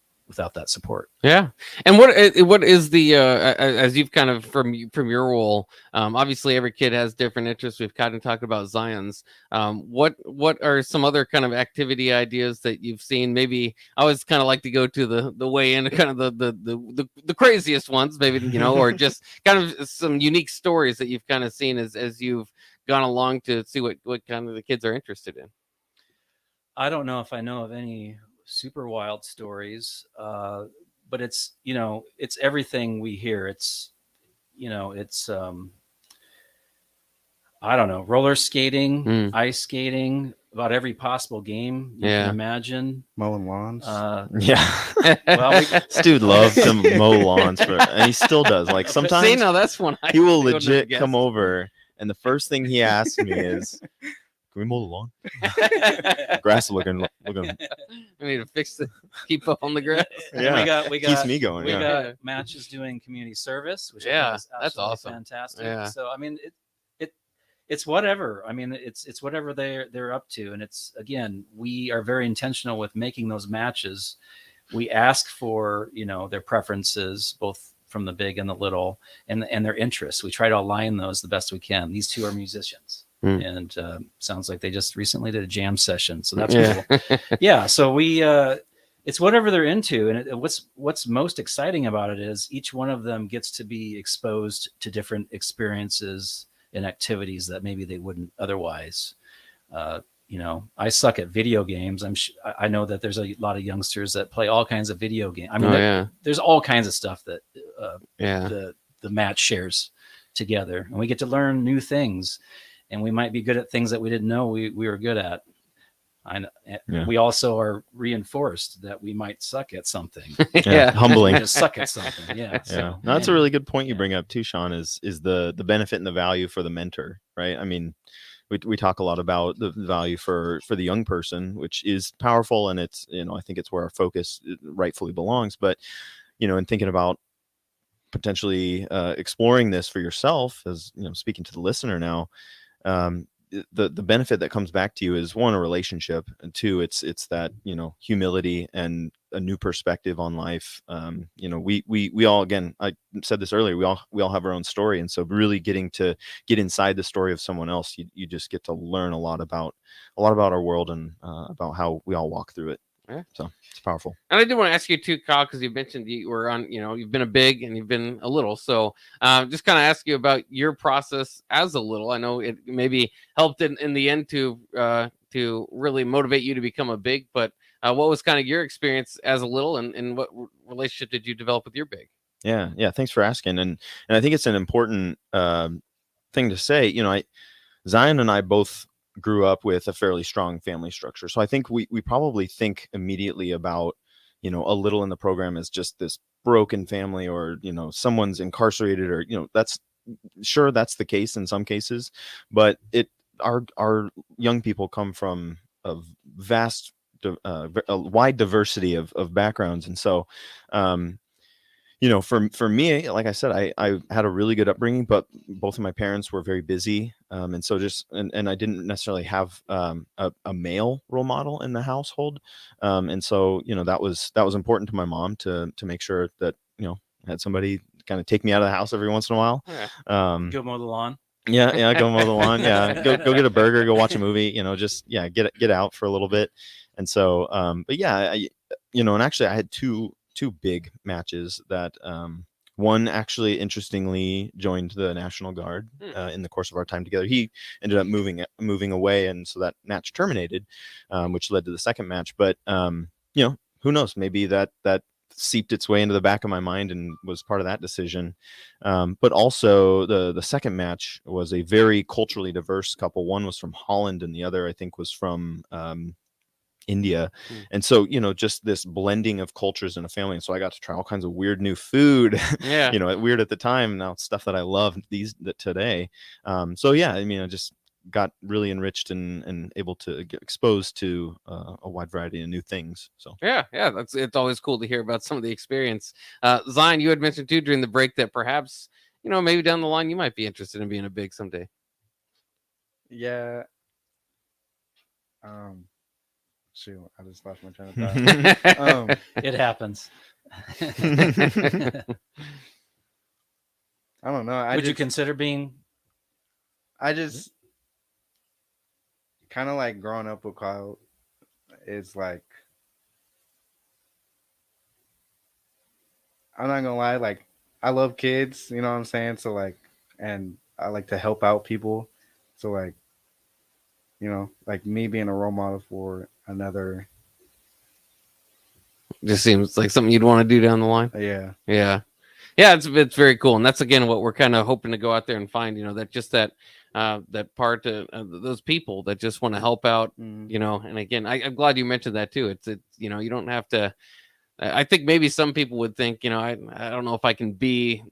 Speaker 1: that support.
Speaker 3: Yeah. And what is the as you've kind of from your role, obviously every kid has different interests. We've kind of talked about Zion's. What are some other kind of activity ideas that you've seen? Maybe I always kind of like to go to the way in, kind of the craziest ones, maybe, or just kind of some unique stories that you've kind of seen as you've gone along to see what kind of the kids are interested in.
Speaker 1: I don't know if I know of any super wild stories, but it's everything we hear. It's I don't know, roller skating, ice skating, about every possible game you can imagine.
Speaker 4: Mowing lawns.
Speaker 2: Yeah.
Speaker 1: Well,
Speaker 2: this dude loved to mow lawns and he still does. Like sometimes
Speaker 3: See, now that's one
Speaker 2: he will
Speaker 3: wouldn't have
Speaker 2: legit
Speaker 3: guessed.
Speaker 2: come over and the first thing he asks me is, "Can we mow the lawn? Grass is looking."
Speaker 3: I need to fix it. Keep up on the grass.
Speaker 2: Yeah,
Speaker 1: we
Speaker 2: keeps me going.
Speaker 1: We
Speaker 2: Yeah.
Speaker 1: got matches doing community service, which I
Speaker 3: Yeah,
Speaker 1: think is
Speaker 3: that's
Speaker 1: absolutely
Speaker 3: awesome.
Speaker 1: fantastic.
Speaker 3: Yeah.
Speaker 1: So I mean, it's whatever. I mean, it's whatever they're up to, and it's, again, we are very intentional with making those matches. We ask for their preferences, both from the big and the little, and their interests. We try to align those the best we can. These two are musicians. And sounds like they just recently did a jam session, so that's cool. Yeah, so we it's whatever they're into, and what's most exciting about it is each one of them gets to be exposed to different experiences and activities that maybe they wouldn't otherwise I suck at video games. I know that there's a lot of youngsters that play all kinds of video games. I mean, there's all kinds of stuff that the match shares together, and we get to learn new things, and we might be good at things that we didn't know we were good at. We also are reinforced that we might suck at something.
Speaker 2: Humbling.
Speaker 1: Just suck at something.
Speaker 2: No, that's a really good point you bring up too, Sean, is the benefit and the value for the mentor, right? I mean, we talk a lot about the value for the young person, which is powerful, and it's, I think it's where our focus rightfully belongs. But, in thinking about potentially exploring this for yourself, as speaking to the listener now, the benefit that comes back to you is, one, a relationship, and two, it's that humility and a new perspective on life. We all, again, I said this earlier, we all have our own story, and so really getting to get inside the story of someone else, you just get to learn a lot about our world and about how we all walk through it.
Speaker 3: Yeah.
Speaker 2: So it's powerful.
Speaker 3: And I did want to ask you too, Kyle, because you mentioned you were on, you've been a big and you've been a little. So just kind of ask you about your process as a little. I know it maybe helped in the end to really motivate you to become a big, but what was kind of your experience as a little, and what relationship did you develop with your big?
Speaker 2: Yeah. Thanks for asking. And I think it's an important thing to say. Zion and I both grew up with a fairly strong family structure. So I think we probably think immediately about, a little in the program as just this broken family, or, someone's incarcerated, or, that's the case in some cases, but our young people come from a vast, a wide diversity of backgrounds. And so, for me, like I said, I had a really good upbringing, but both of my parents were very busy. And so and I didn't necessarily have a male role model in the household. And so, that was important to my mom to make sure that, I had somebody kind of take me out of the house every once in a while.
Speaker 1: Go mow the lawn.
Speaker 2: Yeah. Go mow the lawn. Yeah. Go get a burger, go watch a movie, just, get out for a little bit. And so, but yeah, and actually I had two big matches that one actually interestingly joined the National Guard in the course of our time together. He ended up moving away, and so that match terminated, which led to the second match. But who knows, maybe that seeped its way into the back of my mind and was part of that decision. But also the second match was a very culturally diverse couple. One was from Holland and the other, I think, was from India. And so, just this blending of cultures in a family. And so I got to try all kinds of weird new food, weird at the time. Now it's stuff that I love today. So yeah, I mean, I just got really enriched and able to get exposed to a wide variety of new things. So
Speaker 3: yeah, it's always cool to hear about some of the experience. Zion, you had mentioned too during the break that perhaps, maybe down the line you might be interested in being a big someday.
Speaker 4: Yeah. Shoot, I just lost my train of thought.
Speaker 1: It happens.
Speaker 4: I don't know.
Speaker 1: Would you consider being?
Speaker 4: I just kind of like growing up with Kyle. It's like, I'm not gonna lie, like I love kids, you know what I'm saying? So like, and I like to help out people. So like, like me being a role model for another,
Speaker 3: just seems like something you'd want to do down the line.
Speaker 4: Yeah.
Speaker 3: It's very cool, and that's again what we're kind of hoping to go out there and find. That just that part to those people that just want to help out. And again, I'm glad you mentioned that too. It's you don't have to. I think maybe some people would think, I don't know if I can be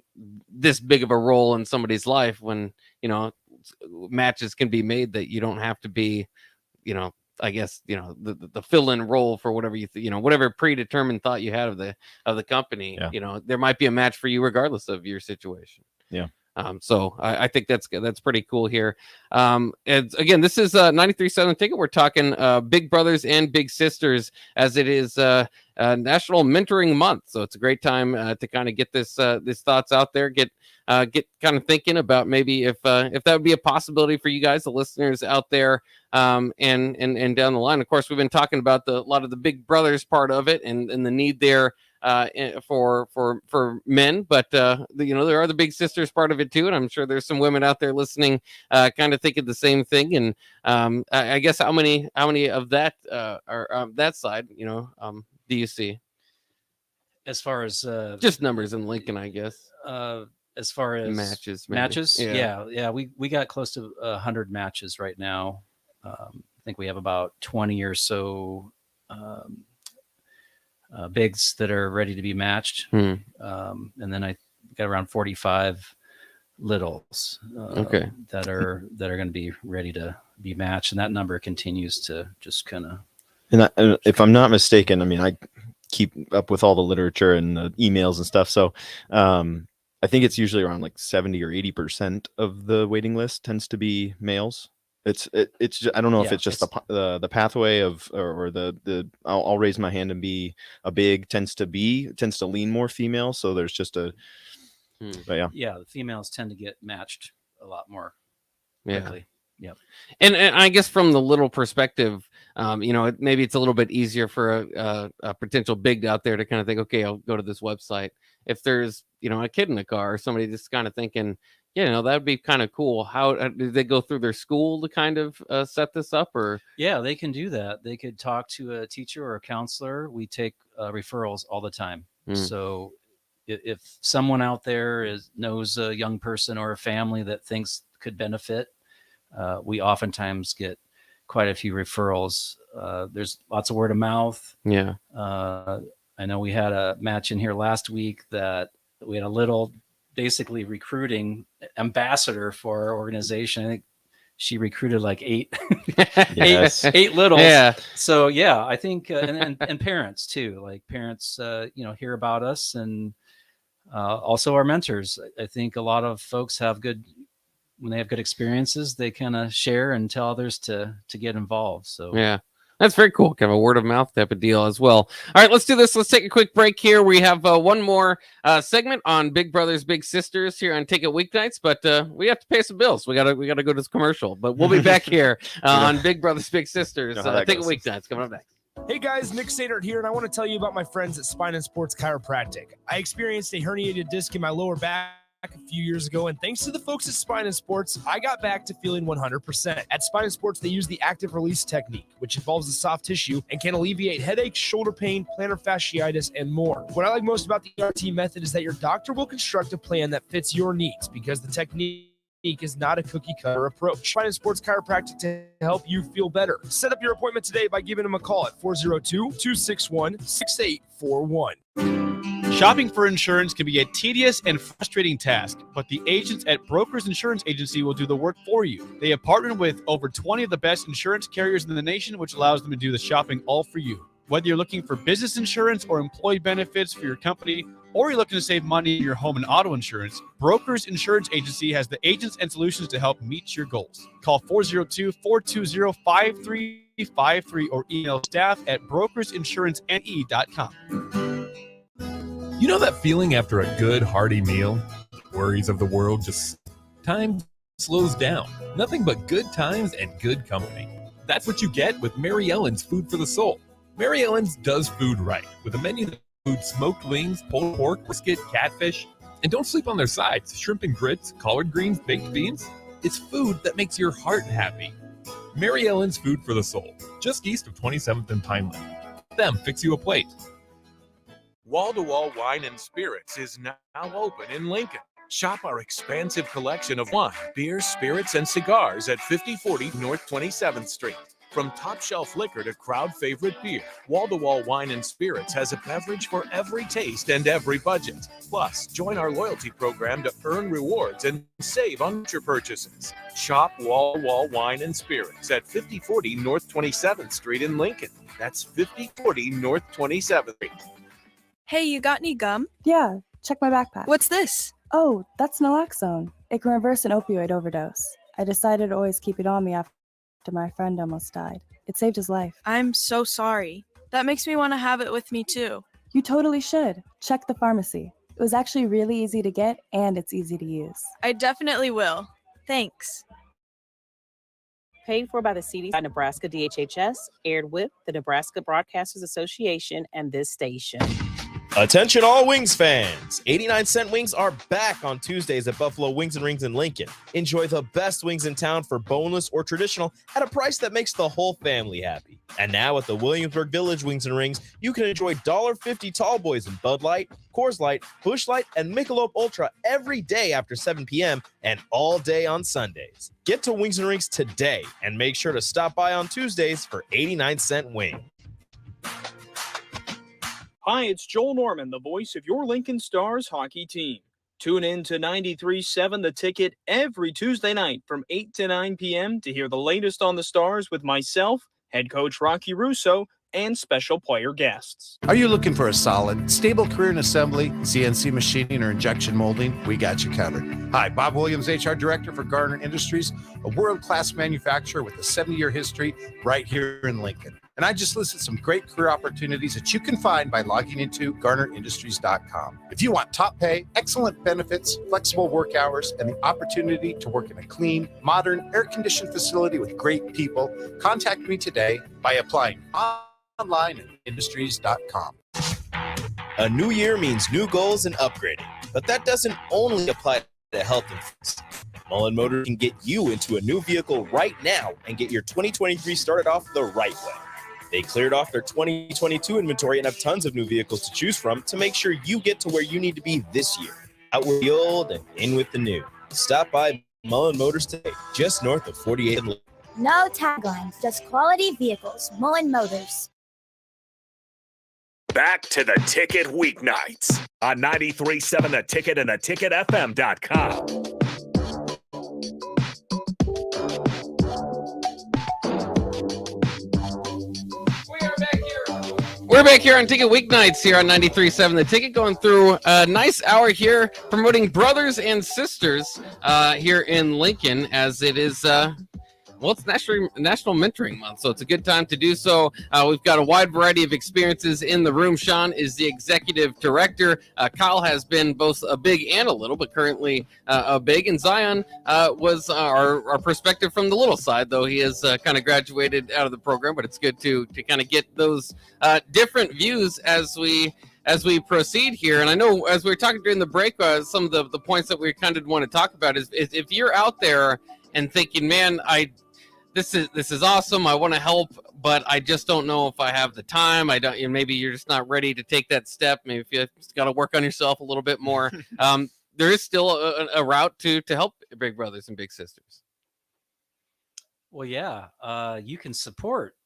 Speaker 3: this big of a role in somebody's life when matches can be made that you don't have to be, I guess, the fill-in role for whatever whatever predetermined thought you had of the company. There might be a match for you regardless of your situation.
Speaker 2: Yeah.
Speaker 3: So I think that's pretty cool here. And again, this is 93.7 Ticket. We're talking big brothers and big sisters, as it is National Mentoring Month. So it's a great time to kind of get this thoughts out there, get kind of thinking about maybe if that would be a possibility for you guys, the listeners out there, and down the line. Of course, we've been talking about a lot of the big brothers part of it and the need there for men, but there are the big sisters part of it too, and I'm sure there's some women out there listening, kind of thinking the same thing. And I guess how many of that are that side, do you see
Speaker 1: as far as
Speaker 3: just numbers in Lincoln? I guess
Speaker 1: as far as
Speaker 3: matches, maybe.
Speaker 1: matches, yeah, we got close to 100 matches right now. I think we have about 20 or so bigs that are ready to be matched, and then I got around 45 littles that are going to be ready to be matched, and that number continues to just kind of.
Speaker 2: And if I'm not mistaken, I mean, I keep up with all the literature and the emails and stuff, so I think it's usually around like 70 or 80% of the waiting list tends to be males. It's just, I don't know if it's just the pathway of or the I'll raise my hand and be a big tends to lean more female, so there's just a but
Speaker 1: the females tend to get matched a lot more quickly. Yep.
Speaker 3: And I guess from the little perspective, maybe it's a little bit easier for a potential big out there to kind of think, okay, I'll go to this website. If there's, a kid in the car or somebody just kind of thinking, that'd be kind of cool. How do they go through their school to kind of set this up? Or
Speaker 1: they can do that. They could talk to a teacher or a counselor. We take referrals all the time. So if someone out there knows a young person or a family that thinks could benefit, we oftentimes get quite a few referrals. There's lots of word of mouth.
Speaker 3: Yeah.
Speaker 1: I know we had a match in here last week that we had a little basically recruiting ambassador for our organization. I think she recruited like 8 littles.
Speaker 3: Yeah.
Speaker 1: So I think and parents too. Like parents, hear about us, and also our mentors. I think a lot of folks when they have good experiences, they kind of share and tell others to get involved. So
Speaker 3: that's very cool. Kind of a word of mouth type of deal as well. All right, let's do this. Let's take a quick break here. We have one more segment on Big Brothers Big Sisters here on Ticket Weeknights, but we have to pay some bills. We gotta go to this commercial, but we'll be back here on Big Brothers Big Sisters Ticket Weeknights coming up next.
Speaker 8: Hey guys, Nick Sadert here, and I want to tell you about my friends at Spine and Sports Chiropractic. I experienced a herniated disc in my lower back a few years ago, and thanks to the folks at Spine and Sports, I got back to feeling 100%. At Spine and Sports, they use the active release technique, which involves the soft tissue and can alleviate headaches, shoulder pain, plantar fasciitis, and more. What I like most about the ERT method is that your doctor will construct a plan that fits your needs, because the technique is not a cookie cutter approach. Spine and Sports Chiropractic to help you feel better. Set up your appointment today by giving them a call at 402-261-6841.
Speaker 13: Shopping for insurance can be a tedious and frustrating task, but the agents at Brokers Insurance Agency will do the work for you. They have partnered with over 20 of the best insurance carriers in the nation, which allows them to do the shopping all for you. Whether you're looking for business insurance or employee benefits for your company, or you're looking to save money in your home and auto insurance, Brokers Insurance Agency has the agents and solutions to help meet your goals. Call 402-420-5353 or email staff at brokersinsuranceNE.com.
Speaker 9: You know that feeling after a good hearty meal? Worries of the world just time slows down. Nothing but good times and good company. That's what you get with Mary Ellen's Food for the Soul. Mary Ellen's does food right with a menu that includes smoked wings, pulled pork, brisket, catfish, and don't sleep on their sides. Shrimp and grits, collard greens, baked beans. It's food that makes your heart happy. Mary Ellen's Food for the Soul, just east of 27th and Pineland. Let them fix you a plate.
Speaker 10: Wall to Wall Wine and Spirits is now open in Lincoln. Shop our expansive collection of wine, beer, spirits, and cigars at 5040 North 27th Street. From top shelf liquor to crowd favorite beer, Wall to Wall Wine and Spirits has a beverage for every taste and every budget. Plus, join our loyalty program to earn rewards and save on your purchases. Shop Wall to Wall Wine and Spirits at 5040 North 27th Street in Lincoln. That's 5040 North 27th Street.
Speaker 14: Hey, you got any gum?
Speaker 15: Yeah, check my backpack.
Speaker 14: What's this?
Speaker 15: Oh, that's naloxone. It can reverse an opioid overdose. I decided to always keep it on me after my friend almost died. It saved his life.
Speaker 14: I'm so sorry. That makes me want to have it with me too.
Speaker 15: You totally should. Check the pharmacy. It was actually really easy to get, and it's easy to use.
Speaker 14: I definitely will. Thanks.
Speaker 16: Paid for by the CDC, Nebraska DHHS, aired with the Nebraska Broadcasters Association and this station. Attention all Wings fans! 89-cent wings are back on Tuesdays at Buffalo Wings and Rings in Lincoln. Enjoy the best wings in town for boneless or traditional at a price that makes the whole family happy. And now at the Williamsburg Village Wings and Rings, you can enjoy $1.50 tall boys in Bud Light, Coors Light, Busch Light, and Michelob Ultra every day after 7 p.m. and all day on Sundays. Get to Wings and Rings today and make sure to stop by on Tuesdays for 89-cent wing.
Speaker 17: Hi, it's Joel Norman, the voice of your Lincoln Stars hockey team. Tune in to 93.7 The Ticket every Tuesday night from 8 to 9 p.m. to hear the latest on the Stars with myself, head coach Rocky Russo, and special player guests.
Speaker 18: Are you looking for a solid, stable career in assembly, CNC machining, or injection molding? We got you covered. Hi, Bob Williams, HR Director for Garner Industries, a world-class manufacturer with a 70-year history right here in Lincoln. And I just listed some great career opportunities that you can find by logging into GarnerIndustries.com. If you want top pay, excellent benefits, flexible work hours, and the opportunity to work in a clean, modern, air-conditioned facility with great people, contact me today by applying online at Industries.com.
Speaker 16: A new year means new goals and upgrading, but that doesn't only apply to health and fitness. Mullen Motors can get you into a new vehicle right now and get your 2023 started off the right way. They cleared off their 2022 inventory and have tons of new vehicles to choose from to make sure you get to where you need to be this year. Out with the old and in with the new. Stop by Mullen Motors today, just north of 48th and Lincoln.
Speaker 19: No taglines, just quality vehicles. Mullen Motors.
Speaker 6: Back to the Ticket weeknights on 93.7 The Ticket and theticketfm.com.
Speaker 3: We're back here on Ticket Weeknights here on 93.7 The Ticket, going through a nice hour here promoting brothers and sisters here in Lincoln, as it is, it's National Mentoring Month, so it's a good time to do so. We've got a wide variety of experiences in the room. Sean is the executive director. Kyle has been both a big and a little, but currently a big. And Zion was our perspective from the little side, though he has kind of graduated out of the program. But it's good to kind of get those different views as we proceed here. And I know as we were talking during the break, some of the points that we kind of want to talk about is if you're out there and thinking, man, this is awesome, I want to help, but I just don't know if I have the time. I don't. Maybe you're just not ready to take that step. Maybe if you got to work on yourself a little bit more. There is still a route to help big brothers and big sisters.
Speaker 1: Well, yeah, you can support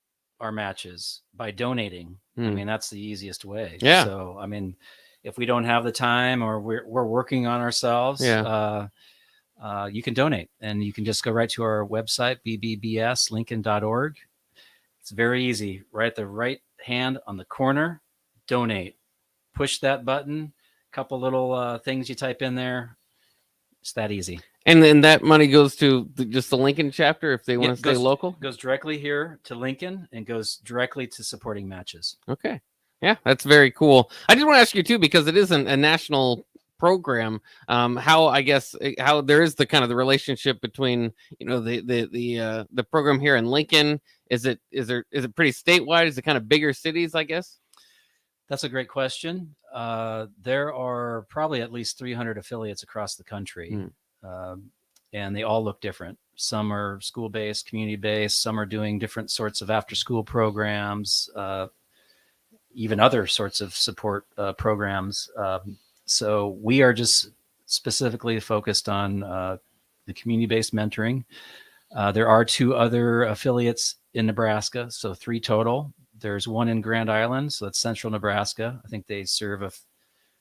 Speaker 1: our matches by donating. I mean, that's the easiest way.
Speaker 3: Yeah.
Speaker 1: So, I mean, if we don't have the time or we're working on ourselves, you can donate, and you can just go right to our website, bbbslincoln.org. It's very easy. Right at the right hand on the corner, donate. Push that button. Couple little things you type in there. It's that easy.
Speaker 3: And then that money goes to just the Lincoln chapter if they want to stay local?
Speaker 1: Goes directly here to Lincoln and goes directly to supporting matches.
Speaker 3: Okay. Yeah, that's very cool. I did want to ask you, too, because it isn't a national program, how there is the kind of the relationship between the program here in Lincoln. Is it pretty statewide? Is it kind of bigger cities, I guess?
Speaker 1: That's a great question. There are probably at least 300 affiliates across the country, and they all look different. Some are school-based, community-based. Some are doing different sorts of after-school programs, even other sorts of support programs. So we are just specifically focused on the community-based mentoring. There are 2 other affiliates in Nebraska, so 3 total. There's one in Grand Island, so that's central Nebraska. I think they serve a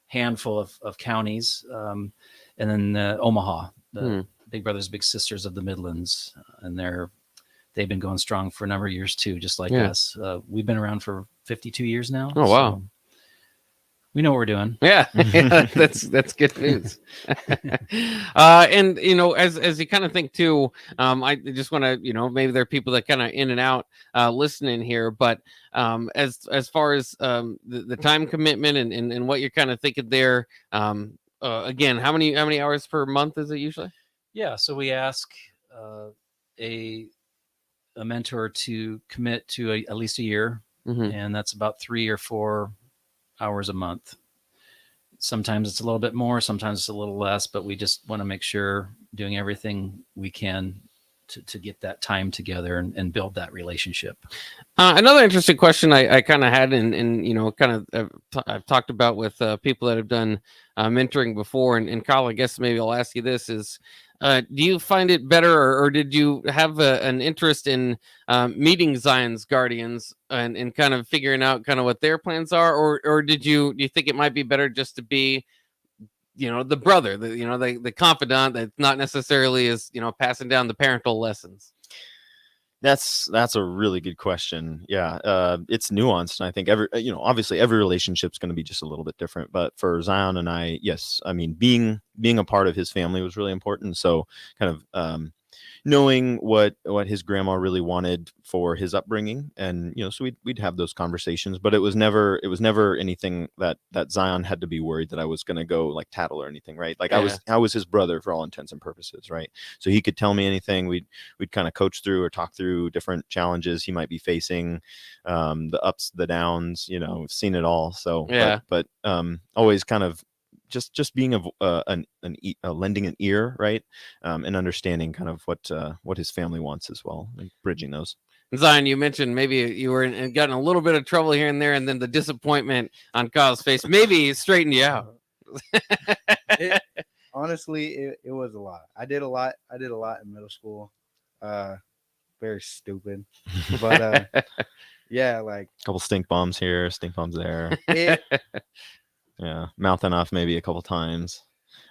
Speaker 1: handful of counties. And then Omaha, the Big Brothers Big Sisters of the Midlands. And they've been going strong for a number of years too, just like us. We've been around for 52 years now.
Speaker 3: Oh, wow.
Speaker 1: So we know what we're doing.
Speaker 3: Yeah, that's good news. And as you kind of think too, I just want to, maybe there are people that kind of in and out listening here, but as far as the time commitment and what you're kind of thinking there, again, how many hours per month is it usually?
Speaker 1: Yeah, so we ask a mentor to commit to at least a year, and that's about 3 or 4 hours a month. Sometimes it's a little bit more, sometimes it's a little less, but we just want to make sure doing everything we can to get that time together and build that relationship.
Speaker 3: Another interesting question I kind of had, and I've talked about with people that have done mentoring before, and Kyle, I guess maybe I'll ask you this: is do you find it better, or did you have an interest in meeting Zion's guardians and kind of figuring out kind of what their plans are, or do you think it might be better just to be the brother, the confidant that's not necessarily is, passing down the parental lessons?
Speaker 2: That's a really good question. Yeah. It's nuanced. And I think obviously every relationship's going to be just a little bit different, but for Zion and I, yes, I mean, being a part of his family was really important. So kind of, knowing what his grandma really wanted for his upbringing, and so we'd have those conversations, but it was never anything that Zion had to be worried that I was going to go like tattle or anything, right? Like I was his brother for all intents and purposes, right? So he could tell me anything. We'd kind of coach through or talk through different challenges he might be facing, the ups, the downs. We've seen it all. So but always kind of just being lending an ear, right, and understanding kind of what his family wants as well, and bridging those.
Speaker 3: Zion, you mentioned maybe you were in gotten a little bit of trouble here and there, and then the disappointment on Kyle's face maybe straightened you out.
Speaker 4: Honestly, it was a lot. I did a lot in middle school. Very stupid, but yeah, like
Speaker 2: a couple stink bombs here, stink bombs there. Yeah, mouthing off maybe a couple times.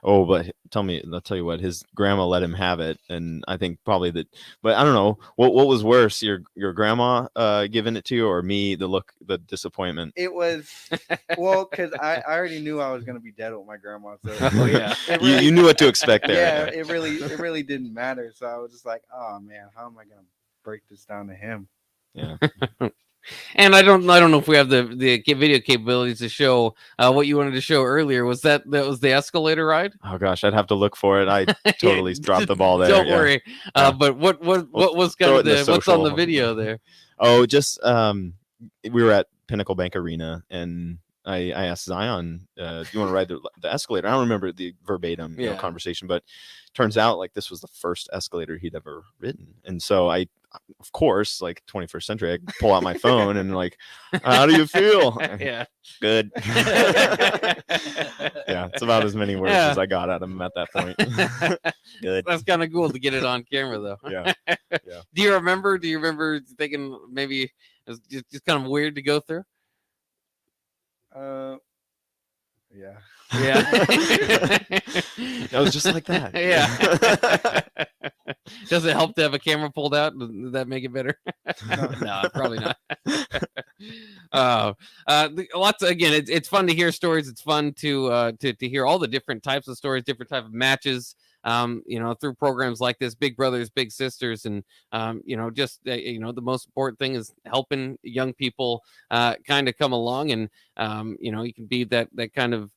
Speaker 2: Oh, but I'll tell you what, his grandma let him have it, and I think probably that. But I don't know what was worse, your grandma giving it to you, or me, the disappointment.
Speaker 4: It was because I already knew I was gonna be dead with my grandma. So
Speaker 2: you knew what to expect there.
Speaker 4: Yeah, it really didn't matter. So I was just like, oh man, how am I gonna break this down to him?
Speaker 2: Yeah.
Speaker 3: And I don't know if we have the video capabilities to show what you wanted to show earlier. Was that was the escalator ride?
Speaker 2: Oh gosh, I'd have to look for it. I totally dropped the ball there.
Speaker 3: Don't worry. But what was kind of what's on the video there?
Speaker 2: Oh, just we were at Pinnacle Bank Arena, and I asked Zion, do you want to ride the escalator? I don't remember the verbatim conversation, but turns out like this was the first escalator he'd ever ridden, and so I. Of course, like 21st century, I pull out my phone and like, how do you feel?
Speaker 3: Yeah,
Speaker 2: good. Yeah, it's about as many words as I got out of him at that point. Good.
Speaker 3: That's kind of cool to get it on camera, though.
Speaker 2: Yeah.
Speaker 3: Do you remember thinking maybe it was just kind of weird to go through?
Speaker 4: Yeah.
Speaker 2: That was just like that.
Speaker 3: Yeah. Does it help to have a camera pulled out? Does that make it better? No, probably not. Again, it's fun to hear stories. It's fun to hear all the different types of stories, different type of matches. Through programs like this, Big Brothers, Big Sisters, and the most important thing is helping young people kind of come along, and you can be that kind of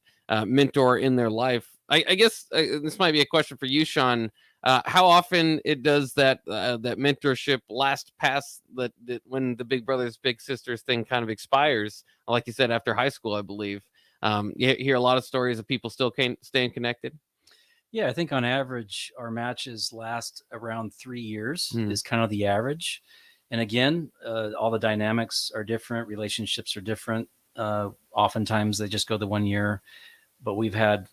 Speaker 3: mentor in their life. I guess this might be a question for you, Sean. How often it does that mentorship last past when the Big Brothers Big Sisters thing kind of expires, like you said, after high school, I believe. You hear a lot of stories of people still staying connected.
Speaker 1: Yeah, I think on average our matches last around 3 years is kind of the average. And again, all the dynamics are different, relationships are different. Oftentimes they just go the 1 year, but we've had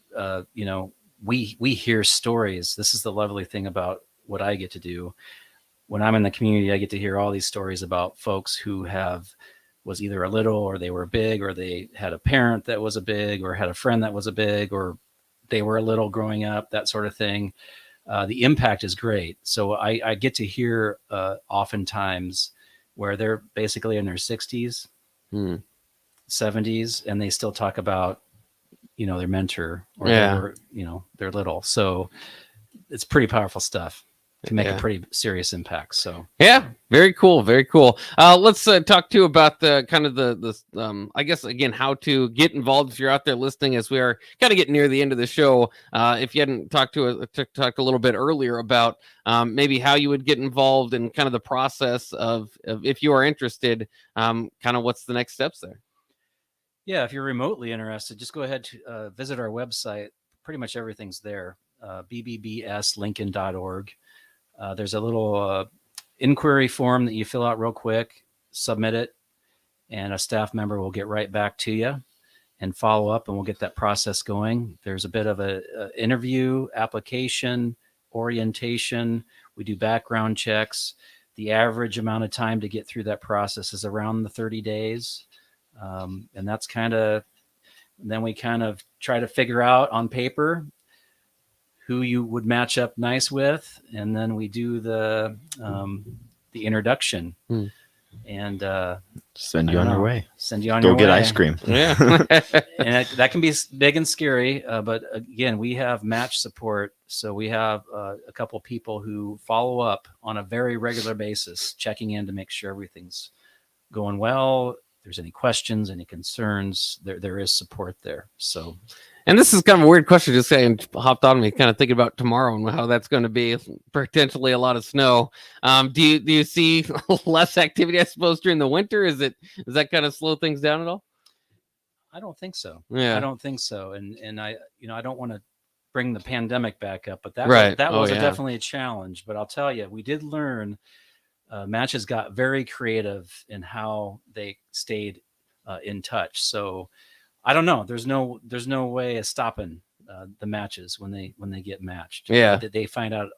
Speaker 1: we hear stories. This is the lovely thing about what I get to do. When I'm in the community, I get to hear all these stories about folks who was either a little, or they were big, or they had a parent that was a big, or had a friend that was a big, or they were a little growing up, that sort of thing. The impact is great. So I get to hear oftentimes where they're basically in their 60s, 70s, and they still talk about their mentor, or they're little. So it's pretty powerful stuff to make a pretty serious impact. So
Speaker 3: yeah, very cool, very cool. Let's talk to you about the kind of the I guess again how to get involved if you're out there listening, as we are kind of getting near the end of the show. If you hadn't talked a little bit earlier about maybe how you would get involved and kind of the process of if you are interested, kind of what's the next steps there.
Speaker 1: Yeah, if you're remotely interested, just go ahead to visit our website. Pretty much everything's there, bbbslincoln.org. There's a little inquiry form that you fill out real quick, submit it, and a staff member will get right back to you and follow up, and we'll get that process going. There's a bit of a interview, application, orientation. We do background checks. The average amount of time to get through that process is around the 30 days. And that's then we kind of try to figure out on paper who you would match up nice with. And then we do the introduction and
Speaker 2: send you on your way.
Speaker 1: Send you on
Speaker 2: Go
Speaker 1: your way.
Speaker 2: get ice cream.
Speaker 3: Yeah.
Speaker 1: And that can be big and scary. But again, we have match support. So we have a couple people who follow up on a very regular basis, checking in to make sure everything's going well. If there's any questions, any concerns, there is support there. So,
Speaker 3: and this is kind of a weird question, just saying, hopped on me, kind of thinking about tomorrow and how that's going to be, potentially a lot of snow. Do you see less activity, I suppose, during the winter? Does that kind of slow things down at all?
Speaker 1: I don't think so.
Speaker 3: Yeah.
Speaker 1: I don't think so. And I don't want to bring the pandemic back up, but that
Speaker 3: Right.
Speaker 1: was
Speaker 3: Oh, yeah.
Speaker 1: definitely a challenge. But I'll tell you, we did learn. Matches got very creative in how they stayed in touch. So I don't know. There's no way of stopping the matches when they get matched.
Speaker 3: Yeah.
Speaker 1: They find out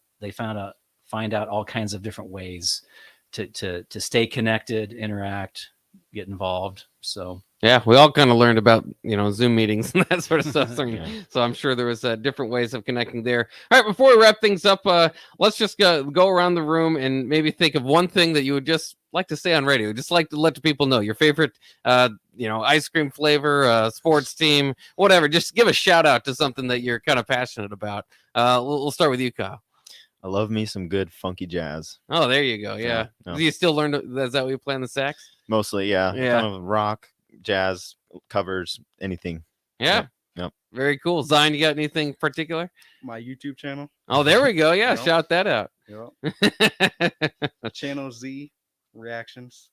Speaker 1: all kinds of different ways to stay connected, interact, get involved. So
Speaker 3: Yeah, we all kind of learned about, Zoom meetings and that sort of stuff. So,
Speaker 1: Yeah.
Speaker 3: so I'm sure there was different ways of connecting there. All right, before we wrap things up, let's just go around the room and maybe think of one thing that you would just like to say on radio. Just like to let the people know your favorite, ice cream flavor, sports team, whatever. Just give a shout out to something that you're kind of passionate about. We'll start with you, Kyle.
Speaker 2: I love me some good funky jazz.
Speaker 3: Oh, there you go. Yeah.
Speaker 2: No.
Speaker 3: Do you still learn? Is that what you play on the sax?
Speaker 2: Mostly, yeah.
Speaker 3: Yeah.
Speaker 2: Kind of rock, jazz, covers, anything.
Speaker 3: Yeah.
Speaker 2: Yep.
Speaker 3: Very cool. Zion, you got anything particular?
Speaker 4: My YouTube channel.
Speaker 3: Oh, there we go. Yeah,
Speaker 4: Yep.
Speaker 3: shout that out.
Speaker 4: Yep. Channel Z Reactions.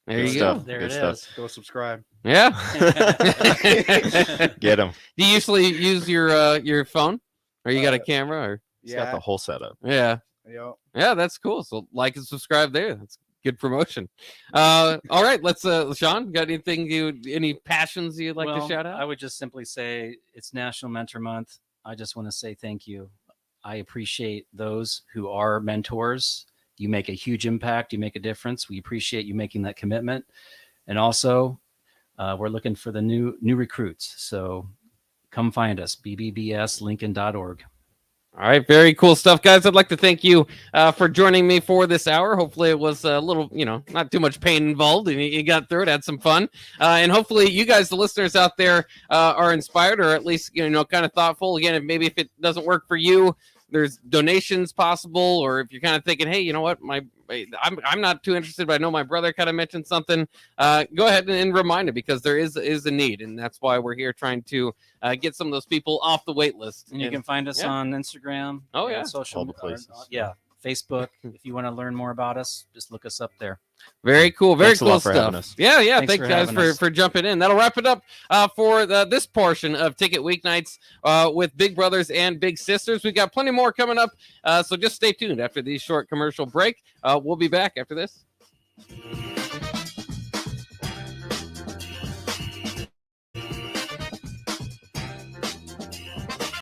Speaker 3: There
Speaker 2: Good
Speaker 3: you
Speaker 2: stuff.
Speaker 3: go.
Speaker 1: There
Speaker 2: Good
Speaker 1: it
Speaker 2: stuff.
Speaker 1: is.
Speaker 4: Go subscribe.
Speaker 3: Yeah.
Speaker 2: Get 'em.
Speaker 3: Do you usually use your phone, or you got a camera, or?
Speaker 2: He's got the whole setup.
Speaker 3: Yeah.
Speaker 4: Yep.
Speaker 3: Yeah, that's cool. So like and subscribe there. That's good promotion. All right, let's Sean, got any passions you'd like to shout out?
Speaker 1: I would just simply say it's National Mentor Month. I just want to say thank you. I appreciate those who are mentors. You make a huge impact. You make a difference. We appreciate you making that commitment. And also, we're looking for the new recruits. So come find us, bbbslincoln.org.
Speaker 3: All right, very cool stuff, guys. I'd like to thank you for joining me for this hour. Hopefully it was a little, not too much pain involved, and you got through it, had some fun. And hopefully you guys, the listeners out there, are inspired, or at least, kind of thoughtful. Again, maybe if it doesn't work for you, there's donations possible, or if you're kind of thinking, hey, you know what, I'm not too interested, but I know my brother kind of mentioned something. Go ahead and remind him, because there is a need, and that's why we're here trying to get some of those people off the wait list.
Speaker 1: And you can find us on Instagram.
Speaker 3: Oh, yeah.
Speaker 1: Social
Speaker 2: All the places.
Speaker 1: Facebook. If you want to learn more about us, just look us up there.
Speaker 3: Very cool. Very
Speaker 2: Thanks a
Speaker 3: cool
Speaker 2: lot for having
Speaker 3: stuff.
Speaker 2: us.
Speaker 3: Yeah.
Speaker 1: Thanks
Speaker 3: Thanks
Speaker 1: for
Speaker 3: guys
Speaker 1: having us.
Speaker 3: for jumping in. That'll wrap it up for this portion of Ticket Weeknights with Big Brothers and Big Sisters. We've got plenty more coming up, so just stay tuned after these short commercial break. We'll be back after this.